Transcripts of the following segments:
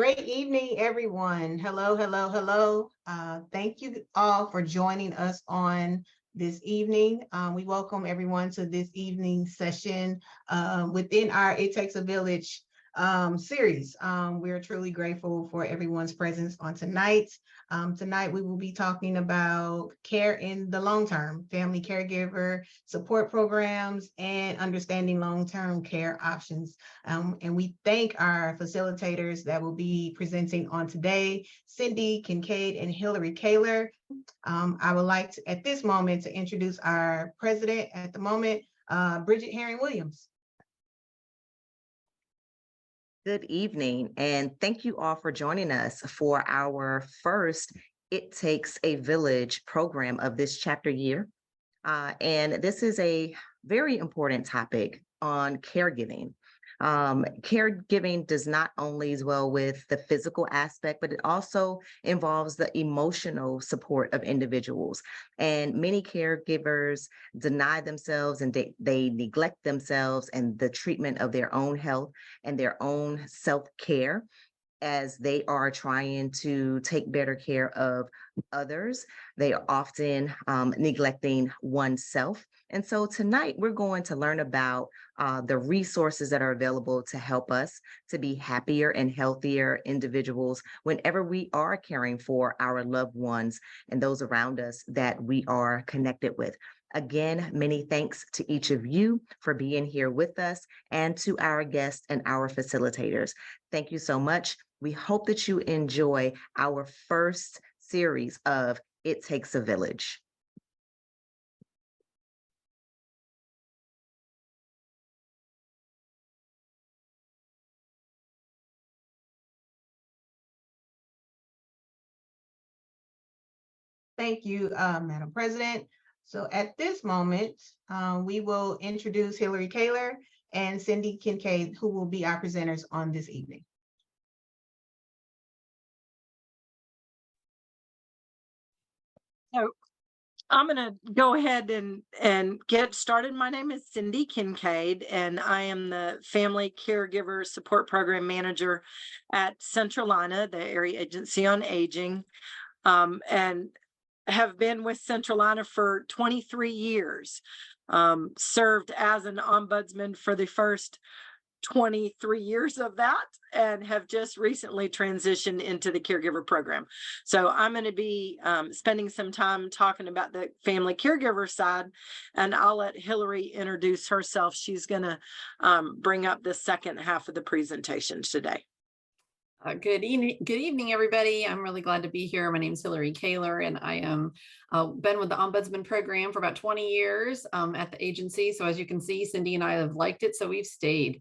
Great evening, everyone. Hello, hello, hello. Thank you all for joining us on this evening. We welcome everyone to this evening session within our It Takes a Village series. We're truly grateful for everyone's presence on tonight. Tonight, we will be talking about care in the long term, family caregiver support programs, and understanding long-term care options. And we thank our facilitators that will be presenting on today, Cindy Kincaid and Hillary Kaler. I would like to, at this moment, to introduce our president at the moment, Bridget Herring-Williams. Good evening, and thank you all for joining us for our first It Takes a Village program of this chapter year. And this is a very important topic on caregiving. Caregiving does not only dwell with the physical aspect, but it also involves the emotional support of individuals. And many caregivers deny themselves and they neglect themselves and the treatment of their own health and their own self-care as they are trying to take better care of others. They are often neglecting oneself. And so tonight we're going to learn about the resources that are available to help us to be happier and healthier individuals whenever we are caring for our loved ones and those around us that we are connected with. Again, many thanks to each of you for being here with us and to our guests and our facilitators. Thank you so much. We hope that you enjoy our first series of It Takes a Village. Thank you, Madam President. So at this moment, we will introduce Hillary Kaler and Cindy Kincaid, who will be our presenters on this evening. So I'm going to go ahead and get started. My name is Cindy Kincaid, and I am the Family Caregiver Support Program Manager at Centralina, the Area Agency on Aging, and have been with Centralina for 23 years. Served as an ombudsman for the first 23 years of that, and have just recently transitioned into the caregiver program. So I'm going to be spending some time talking about the family caregiver side, and I'll let Hillary introduce herself. She's going to bring up the second half of the presentation today. Good evening, everybody. I'm really glad to be here. My name is Hillary Kaler, and I am been with the Ombudsman program for about 20 years at the agency. So as you can see, Cindy and I have liked it, so we've stayed.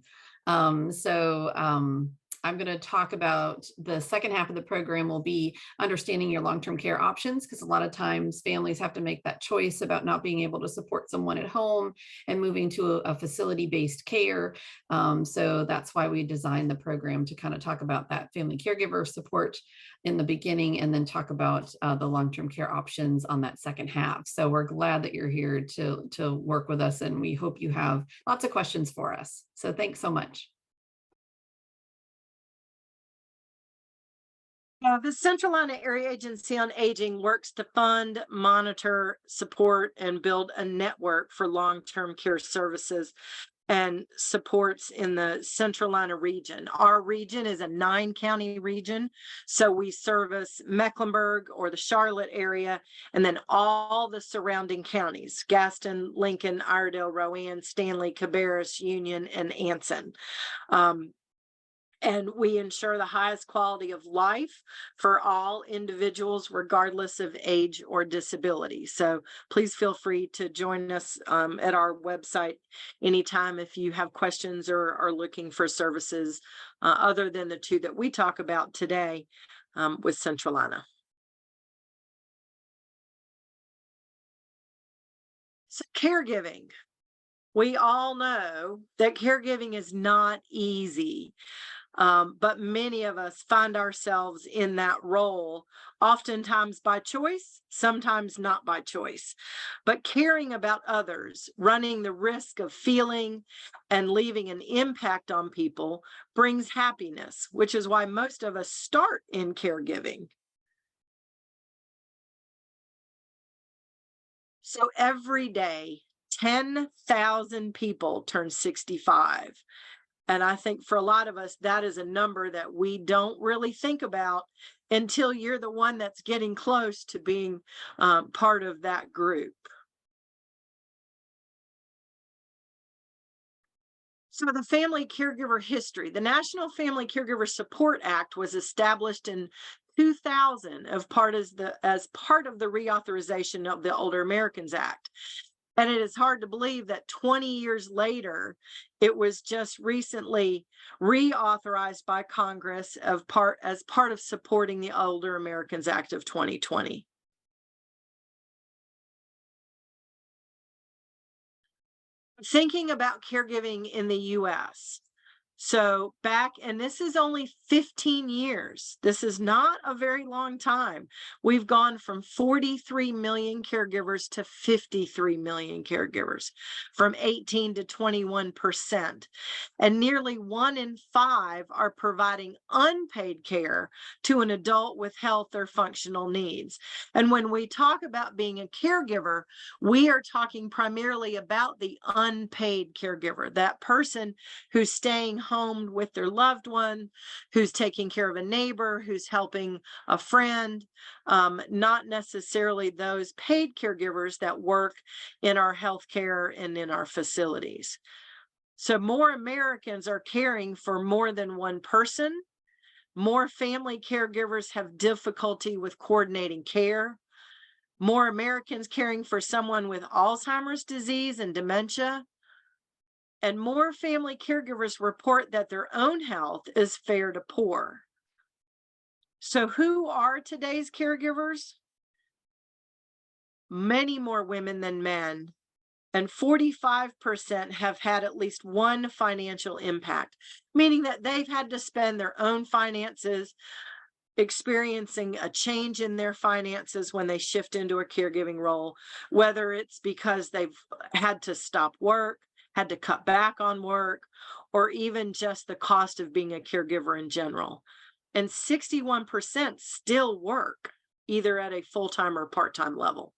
I'm going to talk about the second half of the program will be understanding your long-term care options, because a lot of times families have to make that choice about not being able to support someone at home and moving to a facility-based care. So that's why we designed the program to kind of talk about that family caregiver support in the beginning, and then talk about the long-term care options on that second half. So we're glad that you're here to work with us, and we hope you have lots of questions for us. So thanks so much. The Centralina Area Agency on Aging works to fund, monitor, support, and build a network for long-term care services and supports in the Centralina region. Our region is a 9-county region, so we service Mecklenburg or the Charlotte area, and then all the surrounding counties: Gaston, Lincoln, Iredell, Rowan, Stanley, Cabarrus, Union, and Anson. And we ensure the highest quality of life for all individuals, regardless of age or disability. So please feel free to join us at our website anytime if you have questions or are looking for services other than the two that we talk about today with Centralina. So caregiving. We all know that caregiving is not easy. But many of us find ourselves in that role, oftentimes by choice, sometimes not by choice. But caring about others, running the risk of feeling and leaving an impact on people brings happiness, which is why most of us start in caregiving. So every day, 10,000 people turn 65. And I think for a lot of us, that is a number that we don't really think about until you're the one that's getting close to being part of that group. So the family caregiver history, the National Family Caregiver Support Act was established in 2000 as part of the reauthorization of the Older Americans Act. And it is hard to believe that 20 years later, it was just recently reauthorized by Congress as part of supporting the Older Americans Act of 2020. Thinking about caregiving in the US. So and this is only 15 years. This is not a very long time. We've gone from 43 million caregivers to 53 million caregivers, from 18 to 21%. And nearly 1 in 5 are providing unpaid care to an adult with health or functional needs. And when we talk about being a caregiver, we are talking primarily about the unpaid caregiver, that person who's staying home with their loved one, who's taking care of a neighbor, who's helping a friend, not necessarily those paid caregivers that work in our healthcare and in our facilities. So more Americans are caring for more than one person. More family caregivers have difficulty with coordinating care. More Americans caring for someone with Alzheimer's disease and dementia. And more family caregivers report that their own health is fair to poor. So who are today's caregivers? Many more women than men, and 45% have had at least one financial impact, meaning that they've had to spend their own finances, experiencing a change in their finances when they shift into a caregiving role, whether it's because they've had to stop work, had to cut back on work, or even just the cost of being a caregiver in general. And 61% still work, either at a full-time or part-time level.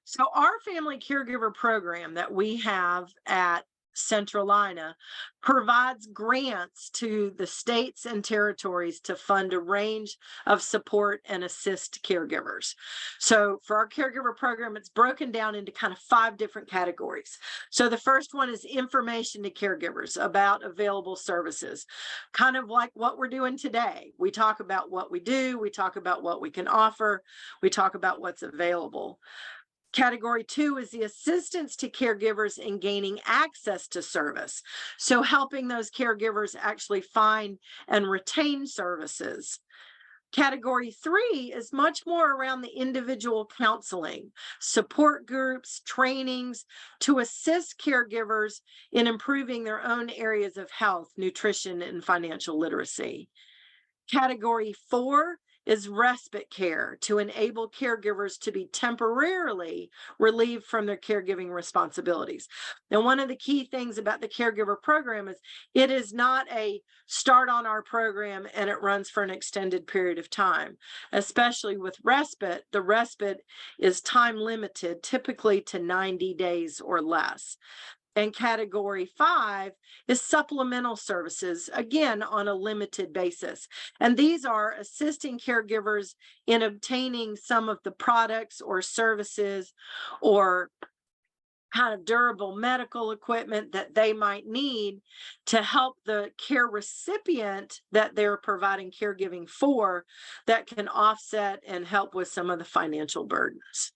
So our family caregiver program that we have at Centralina provides grants to the states and territories to fund a range of support and assist caregivers. So for our caregiver program, it's broken down into kind of 5 different categories. So the first one is information to caregivers about available services, kind of like what we're doing today. We talk about what we do, we talk about what we can offer, we talk about what's available. Category 2 is the assistance to caregivers in gaining access to service. So helping those caregivers actually find and retain services. Category 3 is much more around the individual counseling, support groups, trainings to assist caregivers in improving their own areas of health, nutrition, and financial literacy. Category 4 is respite care to enable caregivers to be temporarily relieved from their caregiving responsibilities. Now, one of the key things about the caregiver program is it is not a start on our program and it runs for an extended period of time, especially with respite. The respite is time limited, typically to 90 days or less. And category 5 is supplemental services, again, on a limited basis. And these are assisting caregivers in obtaining some of the products or services or kind of durable medical equipment that they might need to help the care recipient that they're providing caregiving for, that can offset and help with some of the financial burdens.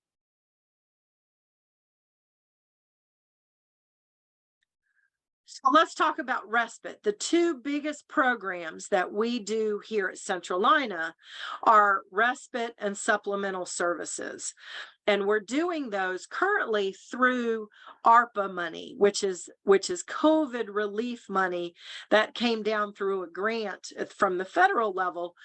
So let's talk about respite. The 2 biggest programs that we do here at Centralina are respite and supplemental services. And we're doing those currently through ARPA money, which is COVID relief money that came down through a grant from the federal level.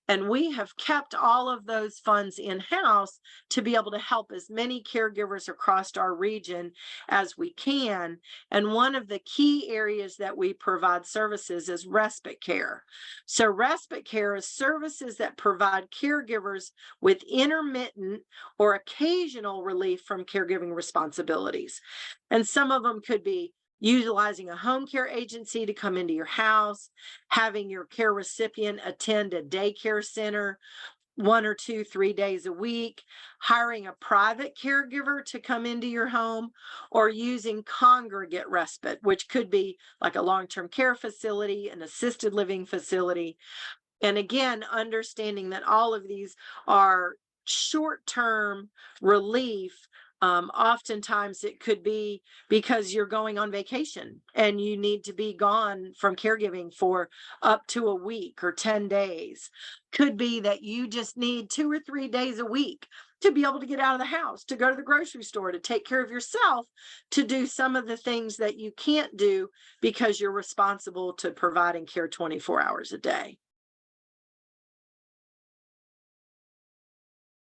And we have kept all of those funds in-house to be able to help as many caregivers across our region as we can. And one of the key areas that we provide services is respite care. So respite care is services that provide caregivers with intermittent or occasional relief from caregiving responsibilities. And some of them could be utilizing a home care agency to come into your house, having your care recipient attend a daycare center 1 or 2, 3 days a week, hiring a private caregiver to come into your home, or using congregate respite, which could be like a long-term care facility, an assisted living facility. And again, understanding that all of these are short-term relief. Oftentimes it could be because you're going on vacation and you need to be gone from caregiving for up to a week or 10 days. Could be that you just need 2 or 3 days a week to be able to get out of the house, to go to the grocery store, to take care of yourself, to do some of the things that you can't do because you're responsible to providing care 24 hours a day.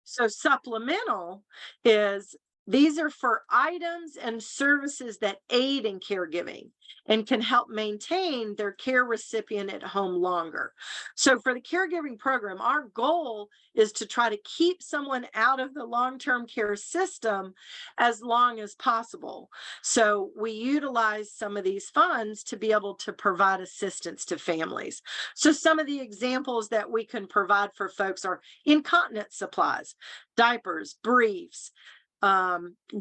So supplemental is, these are for items and services that aid in caregiving and can help maintain their care recipient at home longer. So for the caregiving program, our goal is to try to keep someone out of the long-term care system as long as possible. So we utilize some of these funds to be able to provide assistance to families. So some of the examples that we can provide for folks are incontinence supplies, diapers, briefs,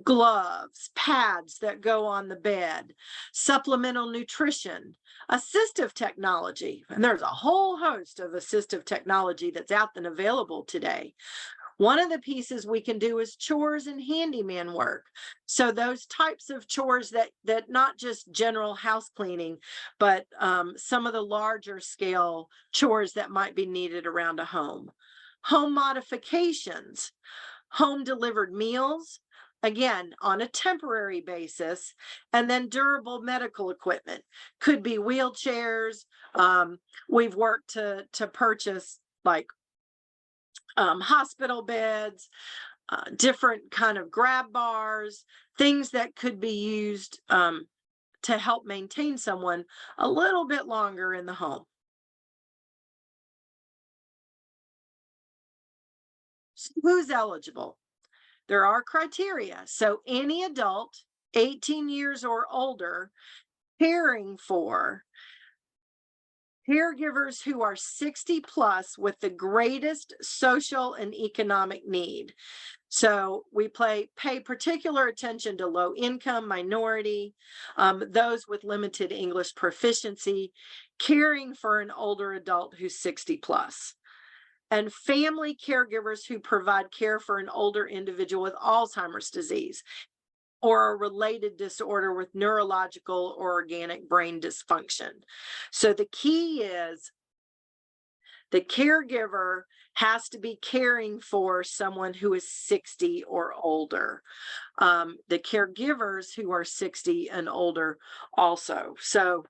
gloves, pads that go on the bed, supplemental nutrition, assistive technology. And there's a whole host of assistive technology that's out and available today. One of the pieces we can do is chores and handyman work. So those types of chores that not just general house cleaning, but some of the larger scale chores that might be needed around a home. Home modifications, home delivered meals, again, on a temporary basis, and then durable medical equipment. Could be wheelchairs. We've worked to purchase like hospital beds, different kind of grab bars, things that could be used to help maintain someone a little bit longer in the home. So who's eligible? There are criteria. So any adult 18 years or older caring for caregivers who are 60 plus with the greatest social and economic need. So we pay particular attention to low income, minority, those with limited English proficiency, caring for an older adult who's 60 plus. And family caregivers who provide care for an older individual with Alzheimer's disease or a related disorder with neurological or organic brain dysfunction. So the key is the caregiver has to be caring for someone who is 60 or older. The caregivers who are 60 and older also. So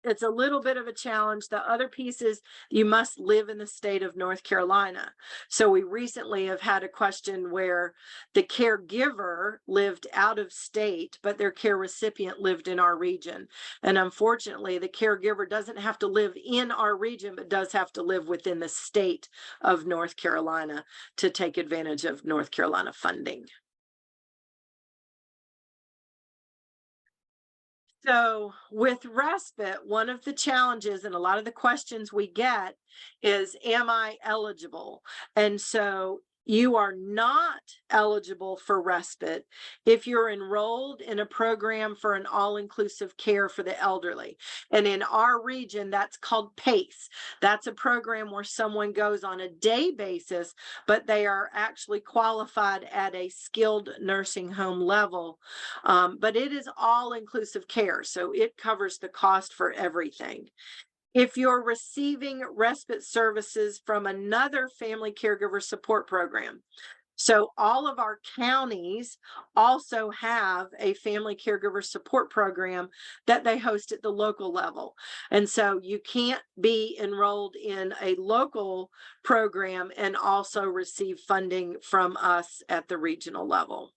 it's a little bit of a challenge. The other piece is you must live in the state of North Carolina. So we recently have had a question where the caregiver lived out of state, but their care recipient lived in our region. And unfortunately, the caregiver doesn't have to live in our region, but does have to live within the state of North Carolina to take advantage of North Carolina funding. So with respite, one of the challenges and a lot of the questions we get is, am I eligible? And so you are not eligible for respite if you're enrolled in a program for an all-inclusive care for the elderly. And in our region, that's called PACE. That's a program where someone goes on a day basis, but they are actually qualified at a skilled nursing home level. But it is all-inclusive care, so it covers the cost for everything. If you're receiving respite services from another family caregiver support program. So all of our counties also have a family caregiver support program that they host at the local level. And so you can't be enrolled in a local program and also receive funding from us at the regional level.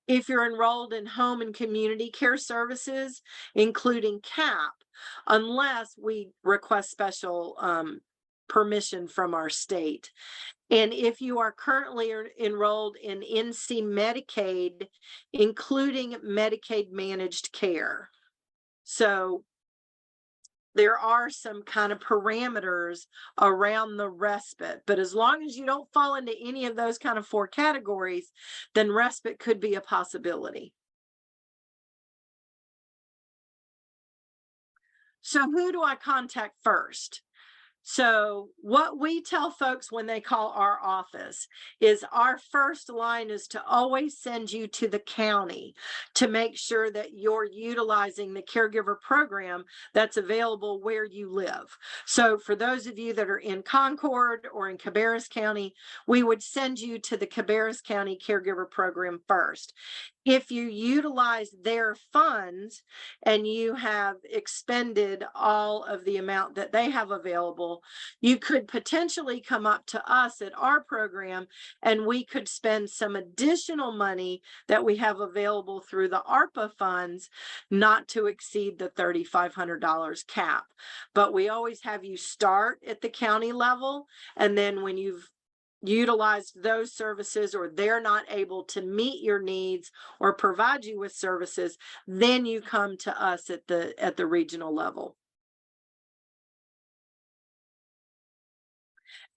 If you're enrolled in home and community care services, including CAP, unless we request special permission from our state. And if you are currently enrolled in NC Medicaid, including Medicaid managed care. So there are some kind of parameters around the respite, but as long as you don't fall into any of those kind of 4 categories, then respite could be a possibility. So who do I contact first? So what we tell folks when they call our office is our first line is to always send you to the county to make sure that you're utilizing the caregiver program that's available where you live. So for those of you that are in Concord or in Cabarrus County, we would send you to the Cabarrus County caregiver program first. If you utilize their funds and you have expended all of the amount that they have available, you could potentially come up to us at our program and we could spend some additional money that we have available through the ARPA funds, not to exceed the $3,500 cap. But we always have you start at the county level, and then when you've utilized those services or they're not able to meet your needs or provide you with services, then you come to us at the regional level.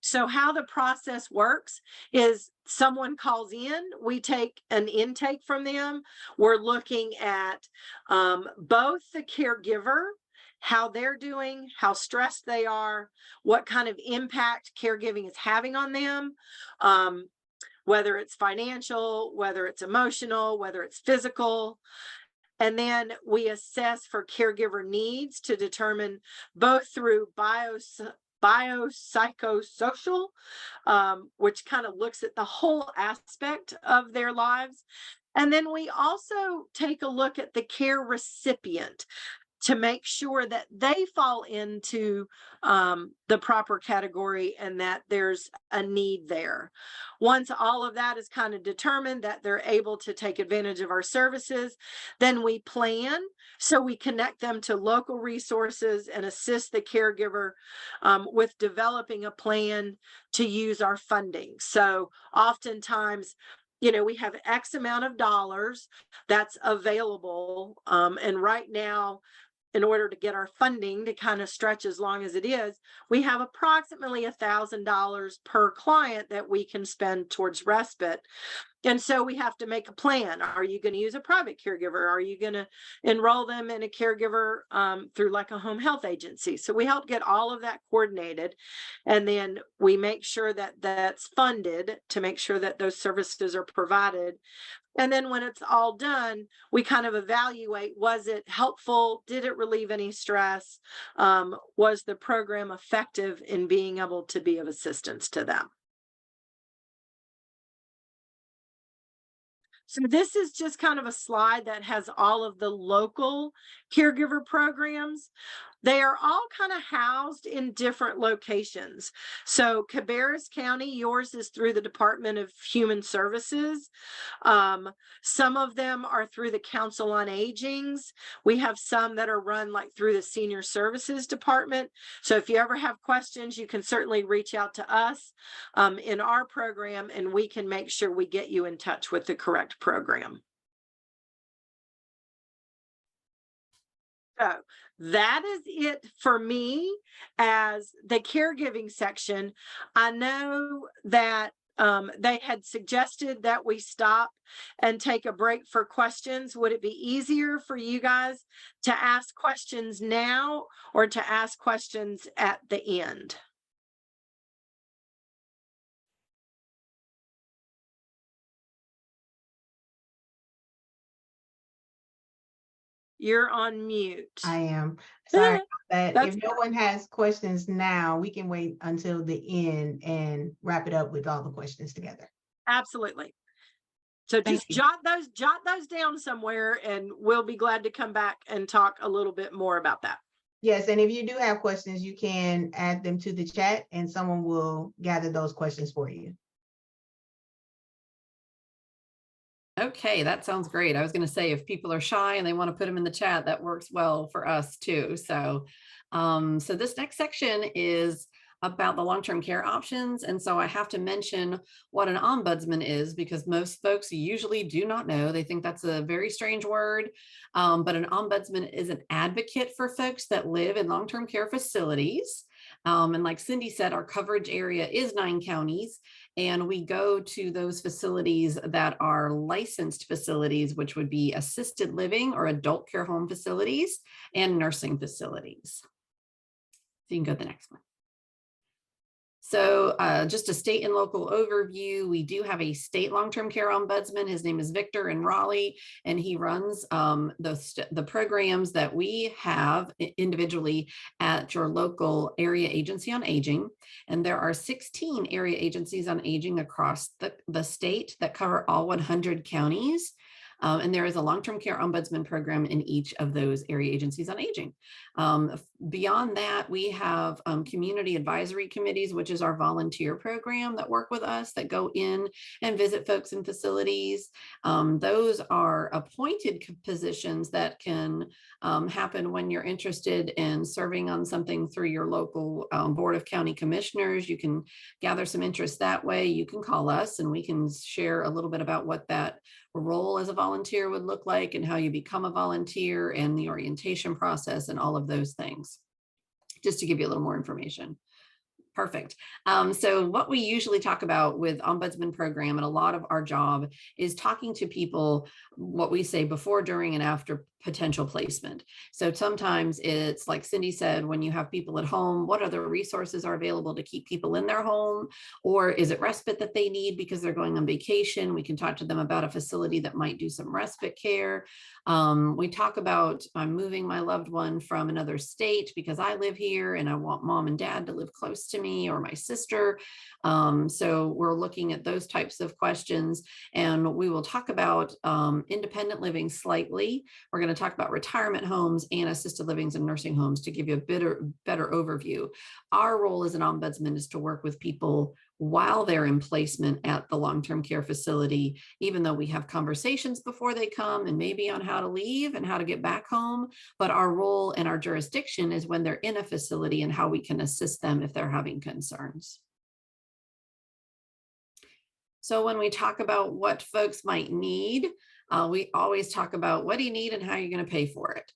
So how the process works is someone calls in, we take an intake from them. We're looking at both the caregiver, how they're doing, how stressed they are, what kind of impact caregiving is having on them, whether it's financial, whether it's emotional, whether it's physical. And then we assess for caregiver needs to determine both through biopsychosocial, which kind of looks at the whole aspect of their lives. And then we also take a look at the care recipient to make sure that they fall into the proper category and that there's a need there. Once all of that is kind of determined that they're able to take advantage of our services, then we plan. So we connect them to local resources and assist the caregiver with developing a plan to use our funding. So oftentimes, we have X amount of dollars that's available. And right now, in order to get our funding to kind of stretch as long as it is, we have approximately $1,000 per client that we can spend towards respite. And so we have to make a plan. Are you going to use a private caregiver? Are you going to enroll them in a caregiver through like a home health agency? So we help get all of that coordinated. And then we make sure that that's funded to make sure that those services are provided. And then when it's all done, we kind of evaluate, was it helpful? Did it relieve any stress? Was the program effective in being able to be of assistance to them? So this is just kind of a slide that has all of the local caregiver programs. They are all kind of housed in different locations. So Cabarrus County, yours is through the Department of Human Services. Some of them are through the Council on Aging's. We have some that are run like through the Senior Services Department. So if you ever have questions, you can certainly reach out to us in our program, and we can make sure we get you in touch with the correct program. So that is it for me as the caregiving section. I know that they had suggested that we stop and take a break for questions. Would it be easier for you guys to ask questions now or to ask questions at the end? you're on mute. I am. Sorry about that. That's If no one has questions now, we can wait until the end and wrap it up with all the questions together. absolutely. So Thank just you. jot those down somewhere, and we'll be glad to come back and talk a little bit more about that. Yes, and if you do have questions, you can add them to the chat and someone will gather those questions for you. Okay, that sounds great. I was going to say, if people are shy and they want to put them in the chat, that works well for us too. So, so this next section is about the long-term care options. And so I have to mention what an ombudsman is, because most folks usually do not know. They think that's a very strange word, but an ombudsman is an advocate for folks that live in long-term care facilities. And like Cindy said, our coverage area is 9 counties, and we go to those facilities that are licensed facilities, which would be assisted living or adult care home facilities and nursing facilities. So you can go to the next one. So just a state and local overview, we do have a state long-term care ombudsman. His name is Victor in Raleigh, and he runs the programs that we have individually at your local area agency on aging. And there are 16 area agencies on aging across the state that cover all 100 counties. And there is a long-term care ombudsman program in each of those area agencies on aging. Beyond that, we have community advisory committees, which is our volunteer program that work with us, that go in and visit folks in facilities. Those are appointed positions that can happen when you're interested in serving on something through your local Board of County Commissioners. You can gather some interest that way. You can call us and we can share a little bit about what that role as a volunteer would look like and how you become a volunteer and the orientation process and all of those things, just to give you a little more information. Perfect. So what we usually talk about with ombudsman program, and a lot of our job is talking to people, what we say before, during, and after potential placement. So sometimes it's like Cindy said, when you have people at home, what other resources are available to keep people in their home? Or is it respite that they need because they're going on vacation? We can talk to them about a facility that might do some respite care. We talk about, I'm moving my loved one from another state because I live here and I want mom and dad to live close to me, or my sister. So we're looking at those types of questions, and we will talk about independent living slightly. We're going to talk about retirement homes and assisted livings and nursing homes to give you a better overview. Our role as an ombudsman is to work with people while they're in placement at the long-term care facility, even though we have conversations before they come and maybe on how to leave and how to get back home. But our role and our jurisdiction is when they're in a facility and how we can assist them if they're having concerns. So when we talk about what folks might need, we always talk about what do you need and how you're going to pay for it.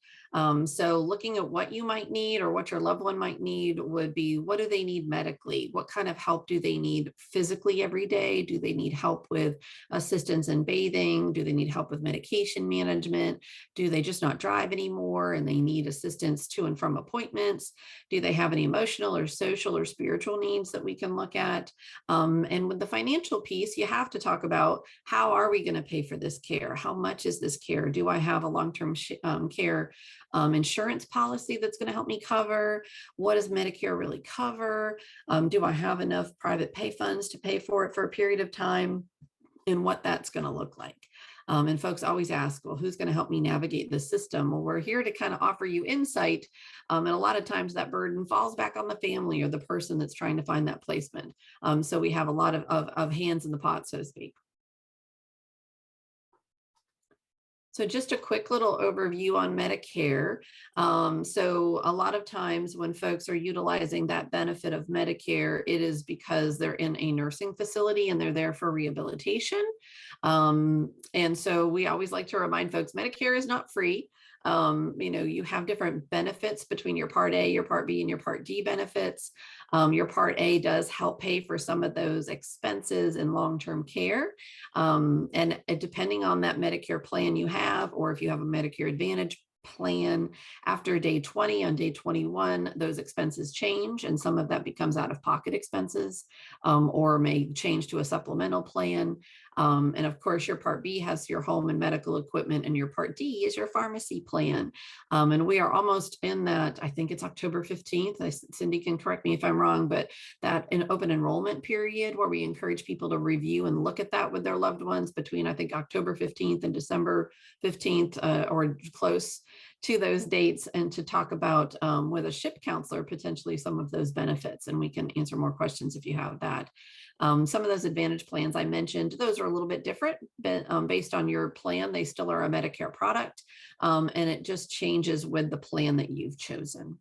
So looking at what you might need or what your loved one might need would be, what do they need medically? What kind of help do they need physically every day? Do they need help with assistance in bathing? Do they need help with medication management? Do they just not drive anymore and they need assistance to and from appointments? Do they have any emotional or social or spiritual needs that we can look at? And with the financial piece, you have to talk about, how are we going to pay for this care? How much is this care? Do I have a long-term care insurance policy that's going to help me cover? What does Medicare really cover? Do I have enough private pay funds to pay for it for a period of time? And what that's going to look like. And folks always ask, well, who's going to help me navigate this system? Well, we're here to kind of offer you insight. And a lot of times that burden falls back on the family or the person that's trying to find that placement. So we have a lot of hands in the pot, so to speak. So just a quick little overview on Medicare. So a lot of times when folks are utilizing that benefit of Medicare, it is because they're in a nursing facility and they're there for rehabilitation. And so we always like to remind folks, Medicare is not free. You have different benefits between your Part A, your Part B, and your Part D benefits. Your Part A does help pay for some of those expenses in long-term care. And depending on that Medicare plan you have, or if you have a Medicare Advantage plan, after day 20, on day 21, those expenses change, and some of that becomes out-of-pocket expenses, or may change to a supplemental plan. And of course, your Part B has your home and medical equipment, and your Part D is your pharmacy plan. And we are almost in that, I think it's October 15th. Cindy can correct me if I'm wrong, but that an open enrollment period where we encourage people to review and look at that with their loved ones between, I think, October 15th and December 15th, or close to those dates, and to talk about with a SHIP counselor potentially some of those benefits. And we can answer more questions if you have that. Some of those Advantage plans I mentioned, those are a little bit different, but based on your plan, they still are a Medicare product, and it just changes with the plan that you've chosen.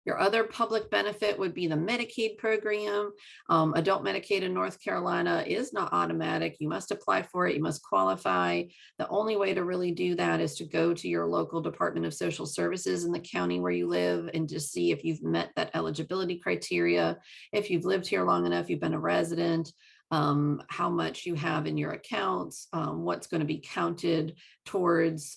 Your other public benefit would be the Medicaid program. Adult Medicaid in North Carolina is not automatic. You must apply for it. You must qualify. The only way to really do that is to go to your local Department of Social Services in the county where you live and just see if you've met that eligibility criteria. If you've lived here long enough, you've been a resident, how much you have in your accounts, what's going to be counted towards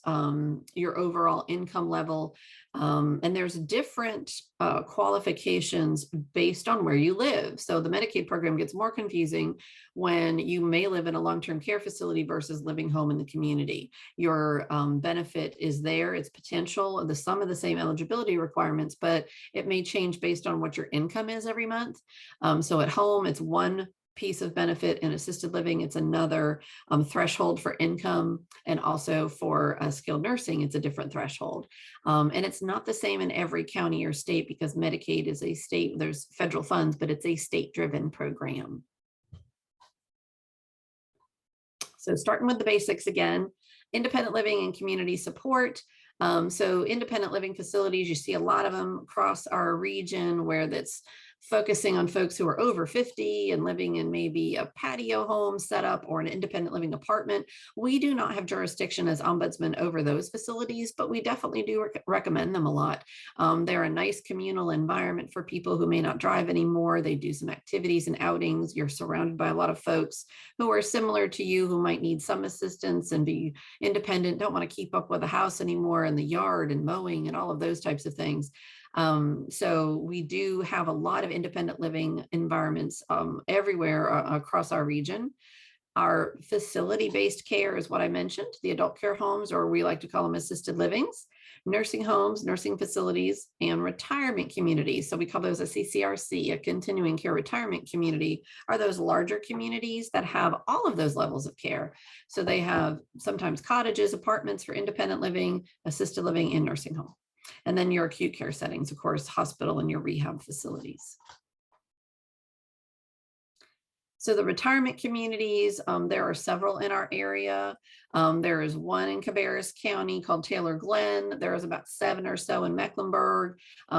your overall income level. And there's different qualifications based on where you live. So the Medicaid program gets more confusing when you may live in a long-term care facility versus living home in the community. Your benefit is there, it's potential, some of the same eligibility requirements, but it may change based on what your income is every month. So at home, it's one piece of benefit. In assisted living, it's another threshold for income, and also for skilled nursing, it's a different threshold. And it's not the same in every county or state, because Medicaid is a state, there's federal funds, but it's a state-driven program. So starting with the basics again, independent living and community support. So independent living facilities, you see a lot of them across our region, where that's focusing on folks who are over 50 and living in maybe a patio home setup or an independent living apartment. We do not have jurisdiction as ombudsman over those facilities, but we definitely do recommend them a lot. They're a nice communal environment for people who may not drive anymore. They do some activities and outings. You're surrounded by a lot of folks who are similar to you, who might need some assistance and be independent, don't want to keep up with the house anymore and the yard and mowing and all of those types of things. So we do have a lot of independent living environments everywhere across our region. Our facility-based care is what I mentioned, the adult care homes, or we like to call them assisted livings, nursing homes, nursing facilities, and retirement communities. So we call those a CCRC, a continuing care retirement community, are those larger communities that have all of those levels of care. So they have sometimes cottages, apartments for independent living, assisted living, and nursing home. And then your acute care settings, of course, hospital and your rehab facilities. So the retirement communities, there are several in our area. There is one in Cabarrus County called Taylor Glen. There is about 7 or so in Mecklenburg.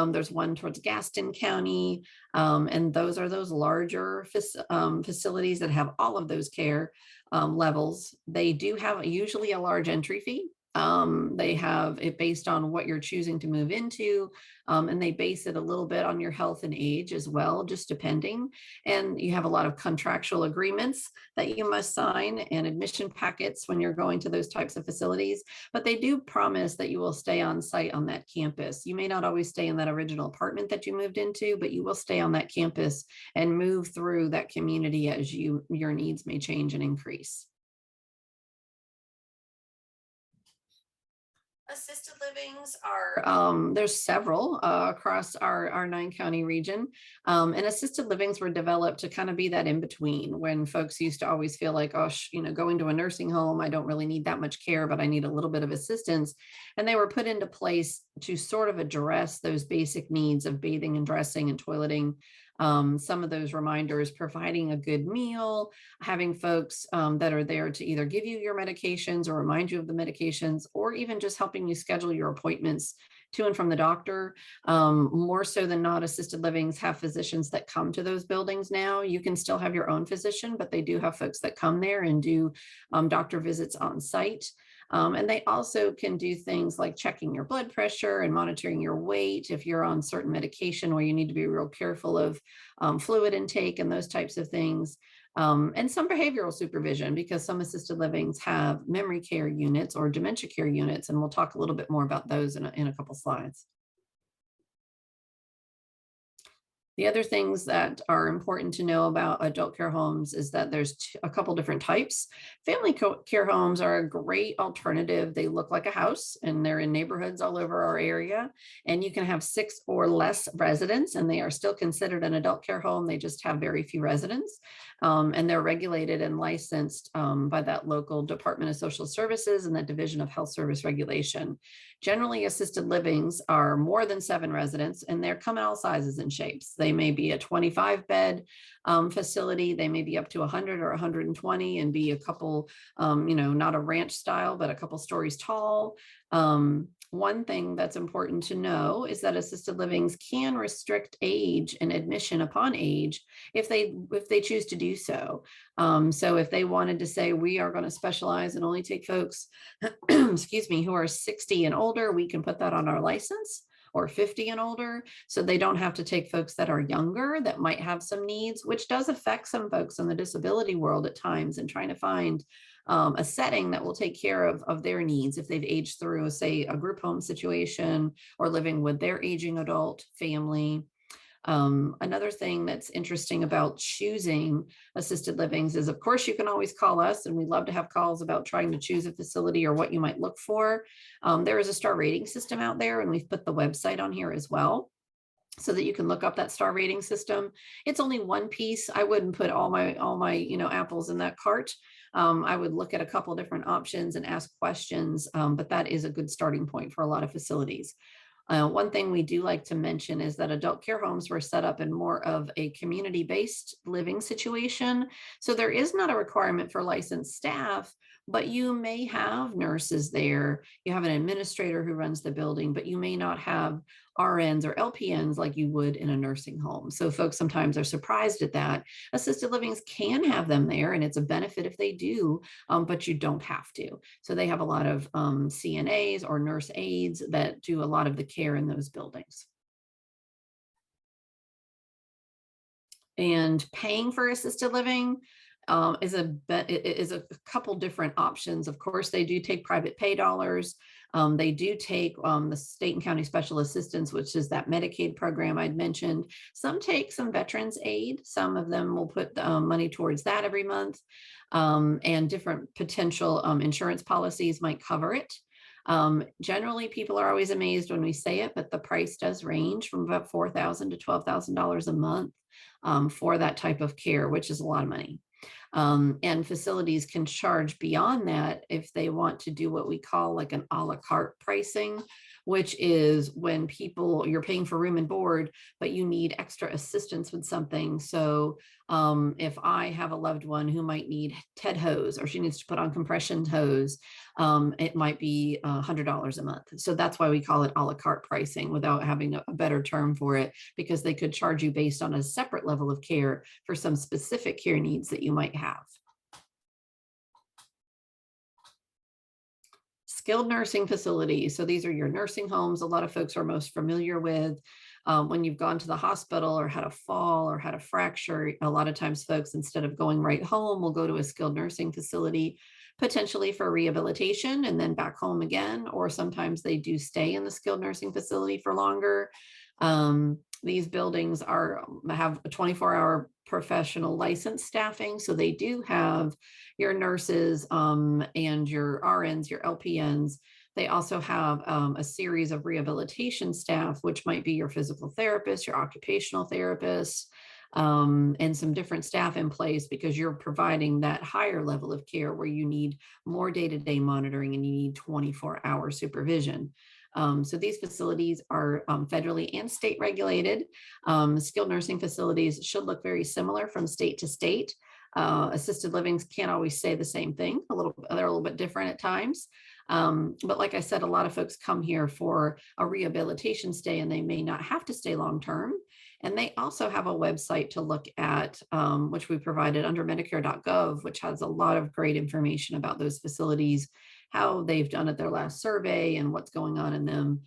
There's one towards Gaston County. And those are those larger facilities that have all of those care levels. They do have usually a large entry fee. They have it based on what you're choosing to move into, and they base it a little bit on your health and age as well, just depending. And you have a lot of contractual agreements that you must sign and admission packets when you're going to those types of facilities, but they do promise that you will stay on site on that campus. You may not always stay in that original apartment that you moved into, but you will stay on that campus and move through that community as your needs may change and increase. Assisted livings are, there's several across our 9-county region. And assisted livings were developed to kind of be that in between, when folks used to always feel like, oh, going to a nursing home, I don't really need that much care, but I need a little bit of assistance. And they were put into place to sort of address those basic needs of bathing and dressing and toileting. Some of those reminders, providing a good meal, having folks that are there to either give you your medications or remind you of the medications, or even just helping you schedule your appointments to and from the doctor. More so than not, assisted livings have physicians that come to those buildings now. You can still have your own physician, but they do have folks that come there and do doctor visits on site. And they also can do things like checking your blood pressure and monitoring your weight if you're on certain medication where you need to be real careful of fluid intake and those types of things. And some behavioral supervision, because some assisted livings have memory care units or dementia care units, and we'll talk a little bit more about those in a couple slides. The other things that are important to know about adult care homes is that there's a couple different types. Family care homes are a great alternative. They look like a house and they're in neighborhoods all over our area. And you can have 6 or less residents and they are still considered an adult care home. They just have very few residents. And they're regulated and licensed by that local Department of Social Services and the Division of Health Service Regulation. Generally, assisted livings are more than 7 residents and they're come in all sizes and shapes. They may be a 25-bed facility. They may be up to 100 or 120 and be a couple, not a ranch style, but a couple stories tall. One thing that's important to know is that assisted livings can restrict age and admission upon age if they choose to do so. So if they wanted to say, we are going to specialize and only take folks, excuse me, who are 60 and older, we can put that on our license, or 50 and older. So they don't have to take folks that are younger that might have some needs, which does affect some folks in the disability world at times, and trying to find a setting that will take care of their needs if they've aged through, say, a group home situation or living with their aging adult family. Another thing that's interesting about choosing assisted livings is, of course, you can always call us, and we'd love to have calls about trying to choose a facility or what you might look for. There is a star rating system out there, and we've put the website on here as well, so that you can look up that star rating system. It's only one piece. I wouldn't put all my apples in that cart. I would look at a couple different options and ask questions, but that is a good starting point for a lot of facilities. One thing we do like to mention is that adult care homes were set up in more of a community-based living situation. So there is not a requirement for licensed staff, but you may have nurses there. You have an administrator who runs the building, but you may not have RNs or LPNs like you would in a nursing home. So folks sometimes are surprised at that. Assisted livings can have them there, and it's a benefit if they do, but you don't have to. So they have a lot of CNAs or nurse aides that do a lot of the care in those buildings. And paying for assisted living is a couple different options. Of course, they do take private pay dollars. They do take the state and county special assistance, which is that Medicaid program I'd mentioned. Some take some veterans aid. Some of them will put money towards that every month, and different potential insurance policies might cover it. Generally, people are always amazed when we say it, but the price does range from about $4,000 to $12,000 a month for that type of care, which is a lot of money. And facilities can charge beyond that if they want to do what we call like an a la carte pricing, which is when you're paying for room and board, but you need extra assistance with something. So if I have a loved one who might need TED hose, or she needs to put on compression hose, it might be $100 a month. So that's why we call it a la carte pricing, without having a better term for it, because they could charge you based on a separate level of care for some specific care needs that you might have. Skilled nursing facilities. So these are your nursing homes a lot of folks are most familiar with. When you've gone to the hospital or had a fall or had a fracture, a lot of times folks, instead of going right home, will go to a skilled nursing facility, potentially for rehabilitation and then back home again, or sometimes they do stay in the skilled nursing facility for longer. These buildings have a 24-hour professional license staffing. So they do have your nurses and your RNs, your LPNs. They also have a series of rehabilitation staff, which might be your physical therapist, your occupational therapist, and some different staff in place, because you're providing that higher level of care where you need more day-to-day monitoring and you need 24-hour supervision. So these facilities are federally and state regulated. Skilled nursing facilities should look very similar from state to state. Assisted livings can't always say the same thing. They're a little bit different at times. But like I said, a lot of folks come here for a rehabilitation stay and they may not have to stay long-term. And they also have a website to look at, which we provided under Medicare.gov, which has a lot of great information about those facilities, how they've done at their last survey and what's going on in them.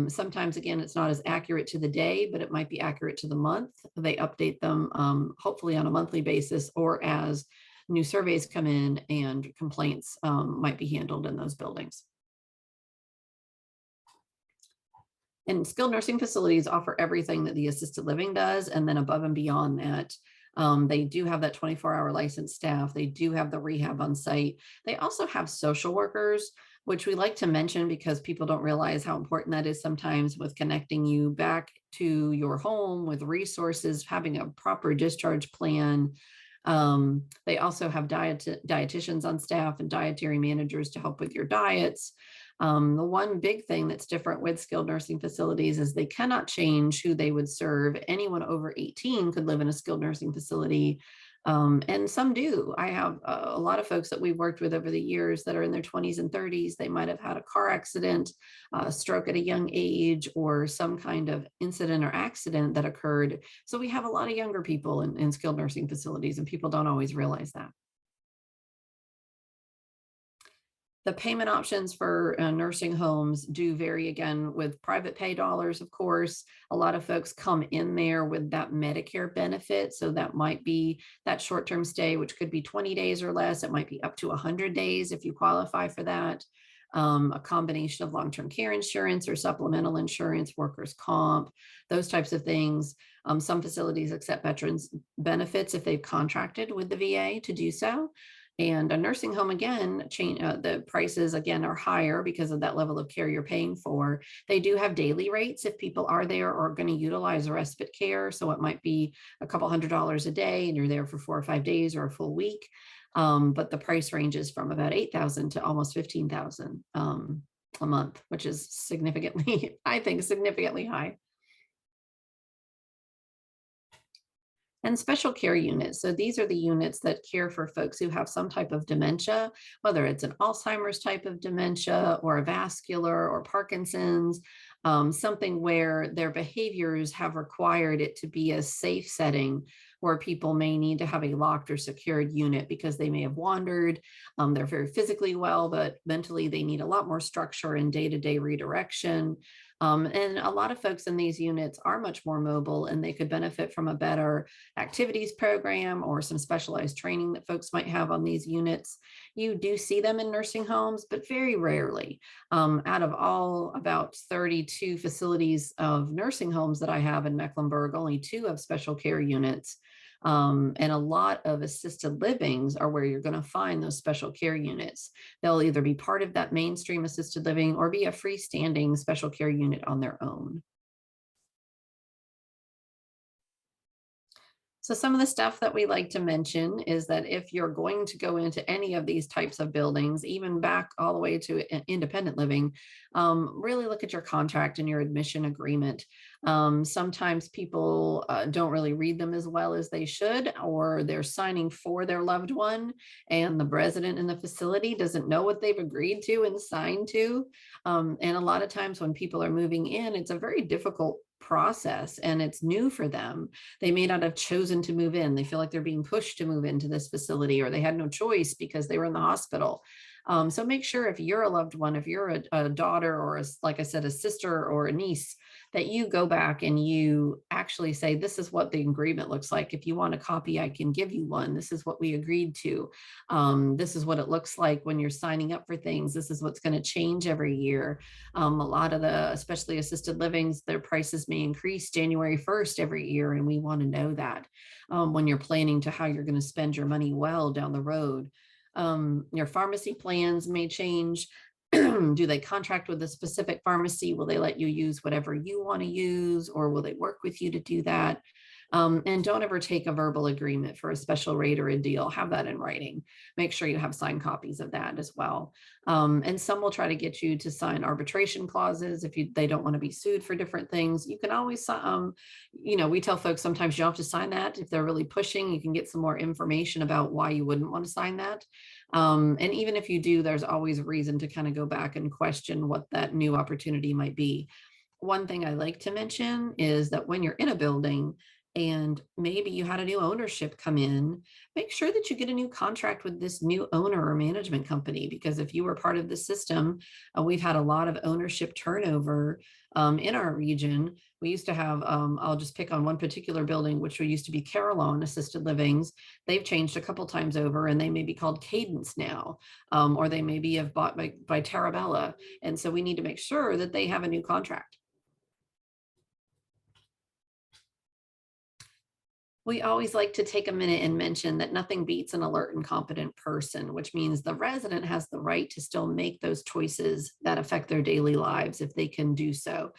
Sometimes, again, it's not as accurate to the day, but it might be accurate to the month. They update them hopefully on a monthly basis, or as new surveys come in and complaints might be handled in those buildings. And skilled nursing facilities offer everything that the assisted living does. And then above and beyond that, they do have that 24-hour licensed staff. They do have the rehab on site. They also have social workers, which we like to mention because people don't realize how important that is sometimes with connecting you back to your home with resources, having a proper discharge plan. They also have dietitians on staff and dietary managers to help with your diets. The one big thing that's different with skilled nursing facilities is they cannot change who they would serve. Anyone over 18 could live in a skilled nursing facility. And some do. I have a lot of folks that we've worked with over the years that are in their 20s and 30s. They might have had a car accident, a stroke at a young age, or some kind of incident or accident that occurred. So we have a lot of younger people in skilled nursing facilities, and people don't always realize that. The payment options for nursing homes do vary, again, with private pay dollars, of course. A lot of folks come in there with that Medicare benefit. So that might be that short-term stay, which could be 20 days or less. It might be up to 100 days if you qualify for that. A combination of long-term care insurance or supplemental insurance, workers' comp, those types of things. Some facilities accept veterans benefits if they've contracted with the VA to do so. And a nursing home, again, the prices, again, are higher because of that level of care you're paying for. They do have daily rates if people are there or going to utilize respite care. So it might be a couple $100s a day and you're there for 4 or 5 days or a full week. But the price ranges from about $8,000 to almost $15,000 a month, which is significantly, I think, significantly high. And special care units. So these are the units that care for folks who have some type of dementia, whether it's an Alzheimer's type of dementia or a vascular or Parkinson's, something where their behaviors have required it to be a safe setting where people may need to have a locked or secured unit because they may have wandered. They're very physically well, but mentally they need a lot more structure and day-to-day redirection. And a lot of folks in these units are much more mobile, and they could benefit from a better activities program or some specialized training that folks might have on these units. You do see them in nursing homes, but very rarely. Out of all about 32 facilities of nursing homes that I have in Mecklenburg, only 2 have special care units. And a lot of assisted livings are where you're going to find those special care units. They'll either be part of that mainstream assisted living or be a freestanding special care unit on their own. So some of the stuff that we like to mention is that if you're going to go into any of these types of buildings, even back all the way to independent living, really look at your contract and your admission agreement. Sometimes people don't really read them as well as they should, or they're signing for their loved one and the resident in the facility doesn't know what they've agreed to and signed to. And a lot of times when people are moving in, it's a very difficult process and it's new for them. They may not have chosen to move in. They feel like they're being pushed to move into this facility, or they had no choice because they were in the hospital. So make sure if you're a loved one, if you're a daughter or, like I said, a sister or a niece, that you go back and you actually say, this is what the agreement looks like. If you want a copy, I can give you one. This is what we agreed to. This is what it looks like when you're signing up for things. This is what's going to change every year. A lot of the, especially assisted livings, their prices may increase January 1st every year. And we want to know that when you're planning to how you're going to spend your money well down the road. Your pharmacy plans may change. Do they contract with a specific pharmacy? Will they let you use whatever you want to use, or will they work with you to do that? And don't ever take a verbal agreement for a special rate or a deal. Have that in writing. Make sure you have signed copies of that as well. And some will try to get you to sign arbitration clauses if they don't want to be sued for different things. You can always, we tell folks sometimes you don't have to sign that. If they're really pushing, you can get some more information about why you wouldn't want to sign that. And even if you do, there's always a reason to kind of go back and question what that new opportunity might be. One thing I like to mention is that when you're in a building and maybe you had a new ownership come in, make sure that you get a new contract with this new owner or management company, because if you were part of the system, we've had a lot of ownership turnover in our region. We used to have, I'll just pick on one particular building, which used to be Carillon Assisted Livings. They've changed a couple times over, and they may be called Cadence now, or they may be bought by Tarabella. And so we need to make sure that they have a new contract. We always like to take a minute and mention that nothing beats an alert and competent person, which means the resident has the right to still make those choices that affect their daily lives if they can do so.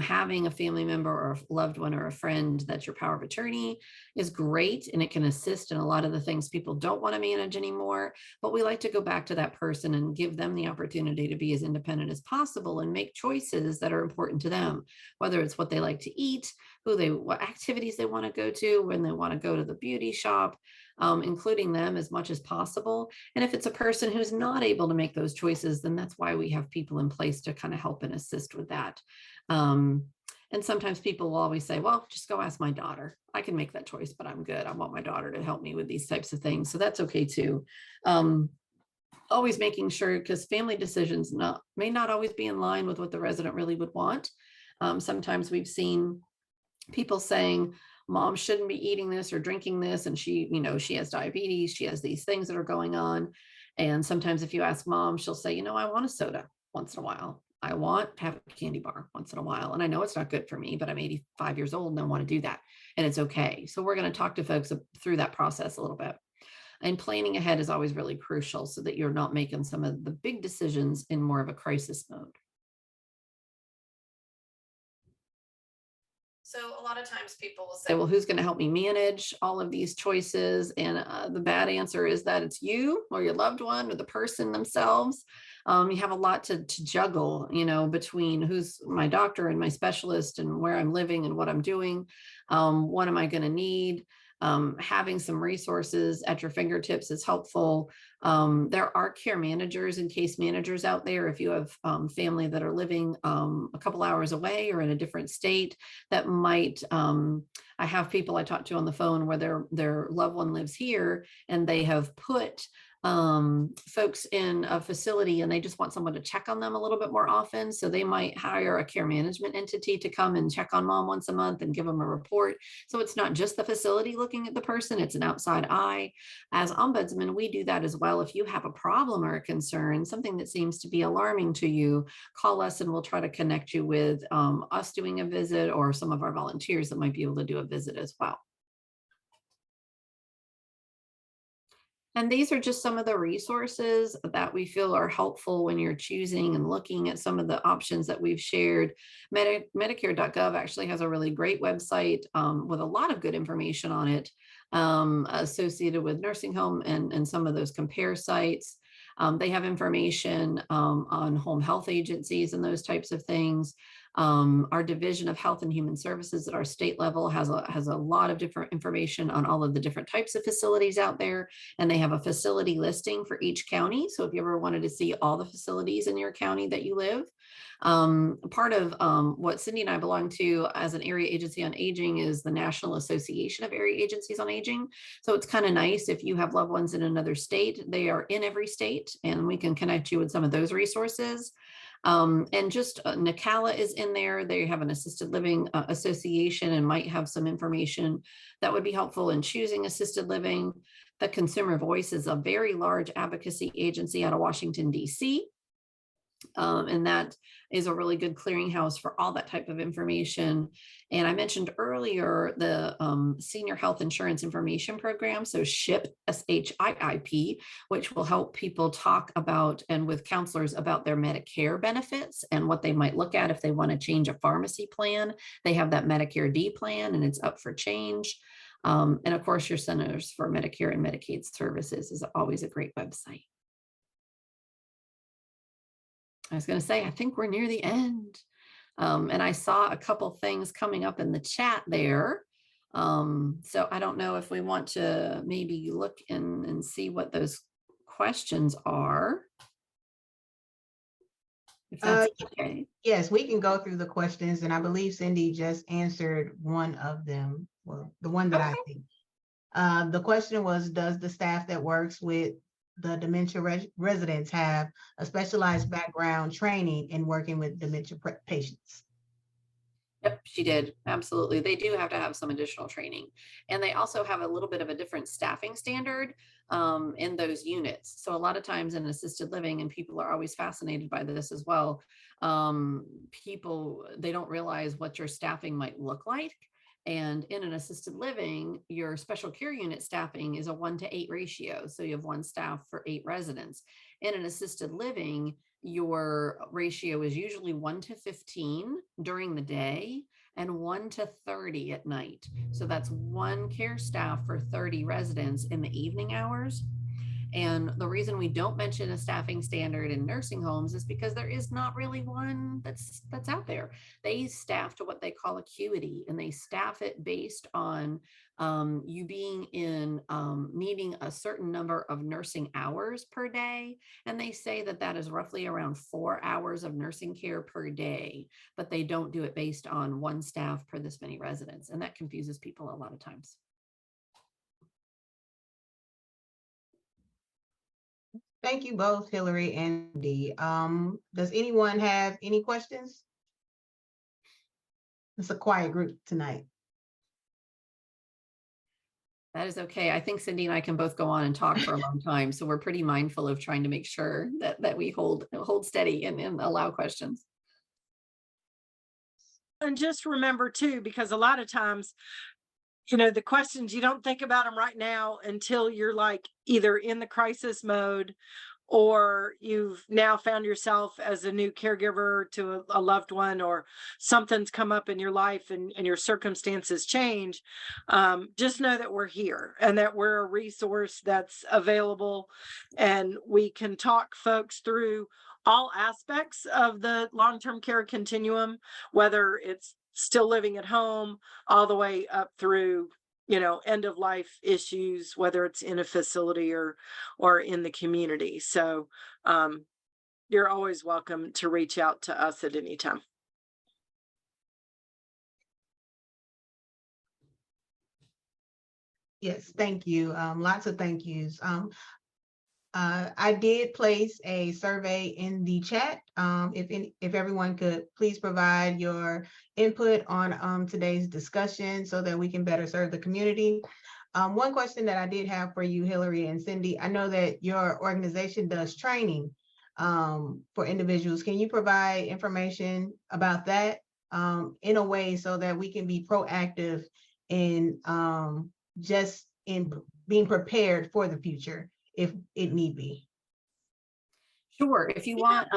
Having a family member or a loved one or a friend that's your power of attorney is great, and it can assist in a lot of the things people don't want to manage anymore. But we like to go back to that person and give them the opportunity to be as independent as possible and make choices that are important to them, whether it's what they like to eat, what activities they want to go to, when they want to go to the beauty shop, including them as much as possible. And if it's a person who's not able to make those choices, then that's why we have people in place to kind of help and assist with that. And sometimes people will always say, well, just go ask my daughter. I can make that choice, but I'm good. I want my daughter to help me with these types of things. So that's okay too. Always making sure, because family decisions may not always be in line with what the resident really would want. Sometimes we've seen people saying, mom shouldn't be eating this or drinking this, and she has diabetes, she has these things that are going on. And sometimes if you ask mom, she'll say, I want a soda once in a while. I want to have a candy bar once in a while. And I know it's not good for me, but I'm 85 years old and I want to do that. And it's okay. So we're going to talk to folks through that process a little bit. And planning ahead is always really crucial so that you're not making some of the big decisions in more of a crisis mode. So a lot of times people will say, well, who's going to help me manage all of these choices? And the bad answer is that it's you or your loved one or the person themselves. You have a lot to juggle, between who's my doctor and my specialist and where I'm living and what I'm doing. What am I going to need? Having some resources at your fingertips is helpful. There are care managers and case managers out there. If you have family that are living a couple hours away or in a different state, that might, I have people I talk to on the phone where their loved one lives here and they have put folks in a facility and they just want someone to check on them a little bit more often. So they might hire a care management entity to come and check on mom once a month and give them a report. So it's not just the facility looking at the person, it's an outside eye. As ombudsman, we do that as well. If you have a problem or a concern, something that seems to be alarming to you, call us and we'll try to connect you with us doing a visit or some of our volunteers that might be able to do a visit as well. And these are just some of the resources that we feel are helpful when you're choosing and looking at some of the options that we've shared. Medicare.gov actually has a really great website with a lot of good information on it associated with nursing home and some of those compare sites. They have information on home health agencies and those types of things. Our Division of Health and Human Services at our state level has a lot of different information on all of the different types of facilities out there, and they have a facility listing for each county. So if you ever wanted to see all the facilities in your county that you live, part of what Cindy and I belong to as an area agency on aging is the National Association of Area Agencies on Aging. So it's kind of nice if you have loved ones in another state, they are in every state, and we can connect you with some of those resources. And just NACALA is in there. They have an assisted living association and might have some information that would be helpful in choosing assisted living. The Consumer Voice is a very large advocacy agency out of Washington, D.C. And that is a really good clearinghouse for all that type of information. And I mentioned earlier the Senior Health Insurance Information Program, so SHIP, SHIIP, which will help people talk about and with counselors about their Medicare benefits and what they might look at if they want to change a pharmacy plan. They have that Medicare D plan and it's up for change. And of course, your Centers for Medicare and Medicaid Services is always a great website. I was going to say, I think we're near the end. And I saw a couple things coming up in the chat there. So I don't know if we want to maybe look in and see what those questions are. If that's okay. Yes, we can go through the questions, and I believe Cindy just answered one of them. Well, the one that I think. The question was, does the staff that works with the dementia residents have a specialized background training in working with dementia patients? Yep, she did. Absolutely. They do have to have some additional training. And they also have a little bit of a different staffing standard in those units. So a lot of times in assisted living, and people are always fascinated by this as well, they don't realize what your staffing might look like And in an assisted living, your special care unit staffing is a 1-to-8 ratio. So you have 1 staff for 8 residents. In an assisted living, your ratio is usually 1-to-15 during the day and 1-to-30 at night. So that's 1 care staff for 30 residents in the evening hours. And the reason we don't mention a staffing standard in nursing homes is because there is not really one that's out there. They staff to what they call acuity, and they staff it based on you being in needing a certain number of nursing hours per day. And they say that that is roughly around 4 hours of nursing care per day, but they don't do it based on 1 staff per this many residents. And that confuses people a lot of times. Thank you both, Hillary and Dee. Does anyone have any questions? It's a quiet group tonight. That is okay. I think Cindy and I can both go on and talk for a long time. So we're pretty mindful of trying to make sure that we hold steady and allow questions. And just remember too, because a lot of times, the questions, you don't think about them right now until you're like either in the crisis mode or you've now found yourself as a new caregiver to a loved one, or something's come up in your life and your circumstances change. Just know that we're here and that we're a resource that's available, and we can talk folks through all aspects of the long-term care continuum, whether it's still living at home all the way up through end of life issues, whether it's in a facility or in the community. So you're always welcome to reach out to us at any time. Yes, thank you. Lots of thank yous. I did place a survey in the chat. If everyone could please provide your input on today's discussion so that we can better serve the community. One question that I did have for you, Hillary and Cindy, I know that your organization does training for individuals. Can you provide information about that in a way so that we can be proactive in just in being prepared for the future if it need be? Sure. If you want,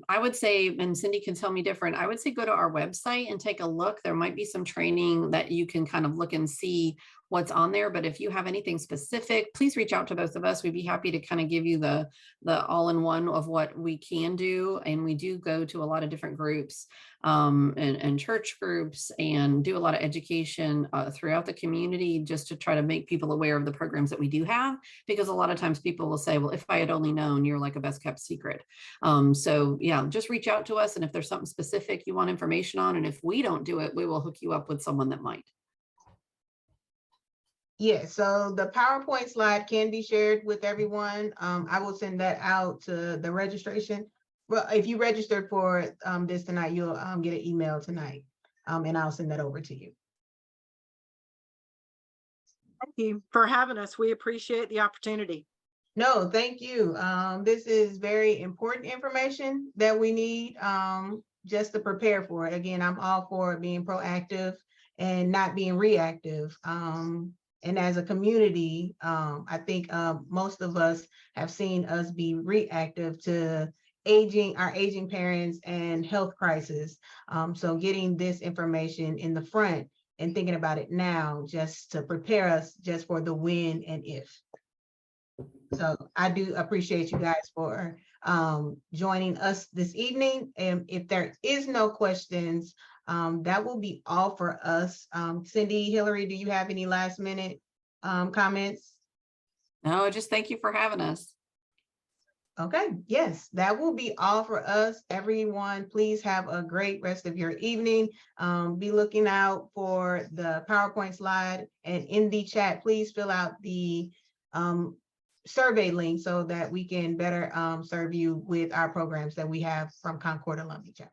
I would say, and Cindy can tell me different, I would say go to our website and take a look. There might be some training that you can kind of look and see what's on there. But if you have anything specific, please reach out to both of us. We'd be happy to kind of give you the all-in-one of what we can do. And we do go to a lot of different groups and church groups and do a lot of education throughout the community just to try to make people aware of the programs that we do have. Because a lot of times people will say, well, if I had only known, you're like a best kept secret. So yeah, just reach out to us. And if there's something specific you want information on, and if we don't do it, we will hook you up with someone that might. Yeah, so the PowerPoint slide can be shared with everyone. I will send that out to the registration. Well, if you registered for this tonight, you'll get an email tonight, and I'll send that over to you. Thank you for having us. We appreciate the opportunity. No, thank you. This is very important information that we need just to prepare for it. Again, I'm all for being proactive and not being reactive. And as a community, I think most of us have seen us be reactive to our aging parents and health crisis. So getting this information in the front and thinking about it now just to prepare us just for the when and if. So I do appreciate you guys for joining us this evening. And if there is no questions, that will be all for us. Cindy, Hillary, do you have any last minute comments? No, just thank you for having us. Okay, yes, that will be all for us. Everyone, please have a great rest of your evening. Be looking out for the PowerPoint slide, and in the chat, please fill out the survey link so that we can better serve you with our programs that we have from Concord Alumni Chapter.